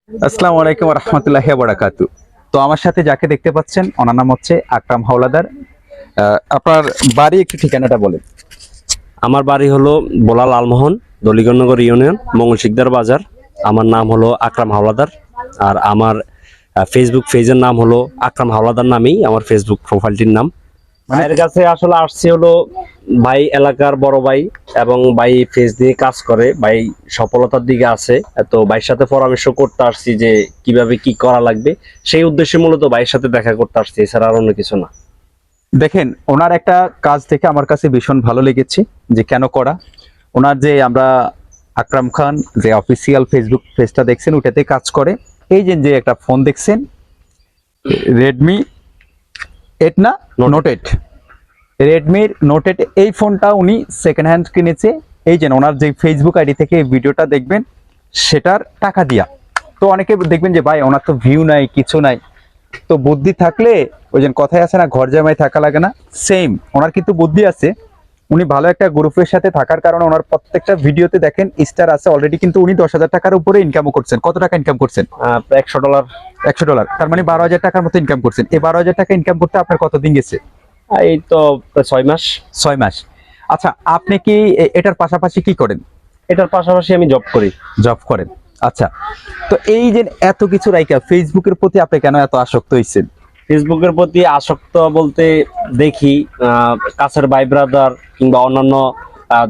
আসসালামু আলাইকুম ওয়া রাহমাতুল্লাহি ওয়া বারাকাতু। তো আমার সাথে যাকে দেখতে পাচ্ছেন ওনার নাম হচ্ছে আকরাম হাওলাদার। আপনার বাড়ি একটু ঠিকানাটা বলেন। আমার বাড়ি হলো বোলা লালমোহন, দলিগণনগর ইউনিয়ন, মঙ্গলশিকদার বাজার। আমার নাম হলো আকরাম হাওলাদার। আর আমার ফেসবুক পেজের নাম হলো আকরাম হাওলাদার নামেই আমার ফেসবুক প্রোফাইলটির নাম। ভাইয়ের কাছে আসলে আসছি হলো ভাই এলাকার বড় ভাই, এবং ভাই ফেস দিয়ে কাজ করে, ভাই সফলতার দিকে আছে। তো ভাইয়ের সাথে পরামর্শ করতে আসছি যে কিভাবে কি করা লাগবে, সেই উদ্দেশ্যে মূলত ভাইয়ের সাথে দেখা করতে আসছি, এছাড়া আর অন্য কিছু না। দেখেন ওনার একটা কাজ থেকে আমার কাছে ভীষণ ভালো লেগেছে যে কেন করা। ওনার যে আমরা আকরাম খান যে অফিসিয়াল ফেসবুক পেজটা দেখছেন ওটাতে কাজ করে। এই যে একটা ফোন দেখছেন রেডমি 8 না নোট 8, রেডমির নোট 8 এই ফোনটা উনি সেকেন্ড হ্যান্ড কিনেছে। এই যে ওনার যে ফেসবুক আইডি থেকে এই ভিডিওটা দেখবেন সেটার টাকা দিয়া। তো অনেকে দেখবেন যে ভাই ওনার তো ভিউ নাই কিছু নাই, তো বুদ্ধি থাকলে ওই যে কথায় আছে না ঘর জামাই থাকা লাগে না, সেম ওনার কিন্তু বুদ্ধি আছে। উনি ভালো একটা গ্রুপের সাথে থাকার কারণে ওনার প্রত্যেকটা ভিডিওতে দেখেন স্টার আছে অলরেডি, কিন্তু উনি 10,000 টাকার উপরে ইনকামও করছেন। কত টাকা ইনকাম করছেন? $100। $100, তার মানে 12,000 টাকার মতো ইনকাম করছেন। এই 12,000 টাকা ইনকাম করতে আপনার কতদিন গেছে? এই তো প্রায় 6 মাস। 6 মাস। আচ্ছা, আপনি কি এটার পাশাপাশি কি করেন? এটার পাশাপাশি আমি জব করি। জব করেন, আচ্ছা। তো এই যে এত কিছু রাইকা ফেসবুকের প্রতি আপনি কেন এত আসক্ত হয়েছেন? ফেসবুকের প্রতি আসক্ত বলতে দেখি কাছের ভাই ব্রাদার কিংবা অন্যান্য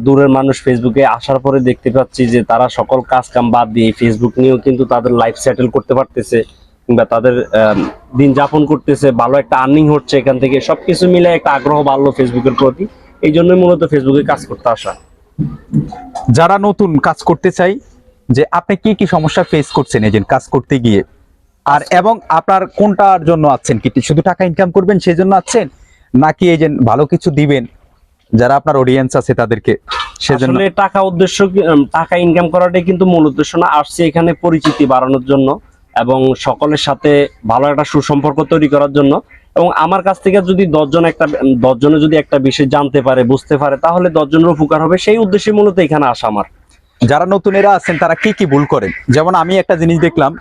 দূরের মানুষ ফেসবুকে আসার পরে দেখতে পাচ্ছি যে তারা সকল কাজ কাম বাদ দিয়ে ফেসবুক নিয়েও কিন্তু তাদের লাইফ সেটেল করতে পারতেছে, কিংবা তাদের দিন যাপন করতেছে, ভালো একটা আর্নিং হচ্ছে এখান থেকে। সবকিছু মিলে একটা আগ্রহ বাড়লো ফেসবুকের প্রতি, এই জন্যই মূলত ফেসবুকে কাজ করতে আসা। যারা নতুন কাজ করতে চাই, যে আপনি কি কি সমস্যা ফেস করছেন এই যে কাজ করতে গিয়ে, আর এবং আপনার কোনটার জন্য আছেন? কি শুধু টাকা ইনকাম করবেন সেই জন্য আছেন, নাকি এই যে ভালো কিছু দিবেন যারা আপনার অডিয়েন্স আছে তাদেরকে সেজন্য? আসলে টাকা উদ্দেশ্য টাকা ইনকাম করাটাই কিন্তু মূল উদ্দেশ্য না, আসছে এখানে পরিচিতি বাড়ানোর জন্য এবং সকলের সাথে ভালো একটা সুসম্পর্ক তৈরি করার জন্য। এবং আমার কাছ থেকে যদি 10 জনে যদি একটা বিষয় জানতে পারে, বুঝতে পারে, তাহলে 10 জনের উপকার হবে, সেই উদ্দেশ্যে মূলত এখানে আসা আমার। যারা নতুনেরা আছেন তারা কি কি ভুল করেন? যেমন আমি একটা জিনিস দেখলাম,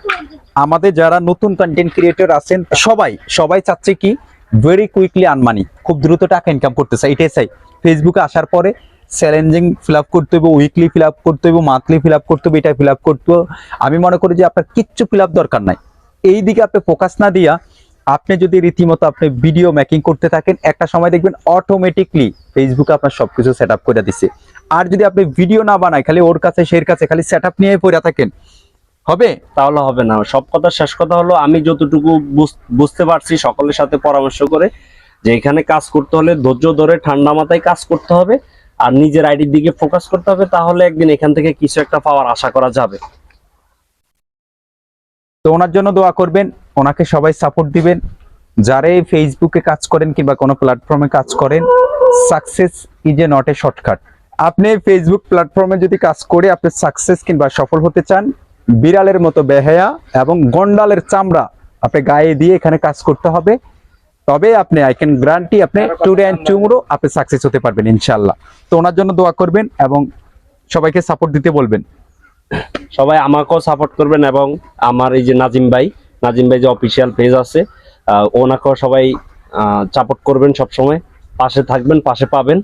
আমাদের যারা নতুন কন্টেন্ট ক্রিয়েটর আছেন সবাই সবাই চাচ্ছে কি ভেরি কুইকলি আনমানি, খুব দ্রুত টাকা ইনকাম করতে চাই, এটাই চাই। ফেসবুকে আসার পরে চ্যালেঞ্জিং ফিল আপ করতে হবে, উইকলি ফিল আপ করতে হবে, মান্থলি ফিল আপ করতে হবে, এটা ফিল আপ করতে হবে। আমি মনে করি যে আপনার কিচ্ছু ফিল আপ দরকার নাই। এই দিকে আপনি ফোকাস না দিয়া আপনি যদি রীতিমতো আপনি ভিডিও মেকিং করতে থাকেন, একটা সময় দেখবেন অটোমেটিকলি ফেসবুকে আপনার সবকিছু সেট আপ করে দিচ্ছে। আর যদি আপনি ভিডিও না বানায় খালি ওর কাছে সের কাছে খালি সেট আপ নিয়ে পড়ে থাকেন, হবে? তাহলে হবে না। সব কথা শেষ কথা হলো, আমি যতটুকু বুঝতে পারছি সকলের সাথে পরামর্শ করে, যে এখানে কাজ করতে হলে ধৈর্য ধরে ঠান্ডা মাথায় কাজ করতে হবে, আর নিজের আইডির দিকে ফোকাস করতে হবে, তাহলে একদিন এখান থেকে কিছু একটা পাওয়ার আশা করা যাবে। তো ওনার জন্য দোয়া করবেন, ওনাকে সবাই সাপোর্ট দিবেন। যারা ফেসবুকে কাজ করেন কিংবা কোনো প্ল্যাটফর্মে কাজ করেন, success is a not a shortcut. আপনি ফেসবুক প্ল্যাটফর্মে যদি কাজ করে আপনি সাকসেস কিংবা সফল হতে চান, বিড়ালের মতো বেহায়া এবং গন্ডালের চামড়া আপনি গায়ে দিয়ে এখানে কাজ করতে হবে। তবে আপনি আই ক্যান গ্যারান্টি আপনি টুডে অ্যান্ড টুমরো আপনি সাকসেস হতে পারবেন ইনশাআল্লাহ। তো ওনার জন্য দোয়া করবেন এবং সবাইকে সাপোর্ট দিতে বলবেন। সবাই আমাকেও সাপোর্ট করবেন, এবং আমার এই যে নাজিম ভাই যে অফিসিয়াল পেজ আছে, ওনাকেও সবাই সাপোর্ট করবেন, সবসময় পাশে থাকবেন, পাশে পাবেন।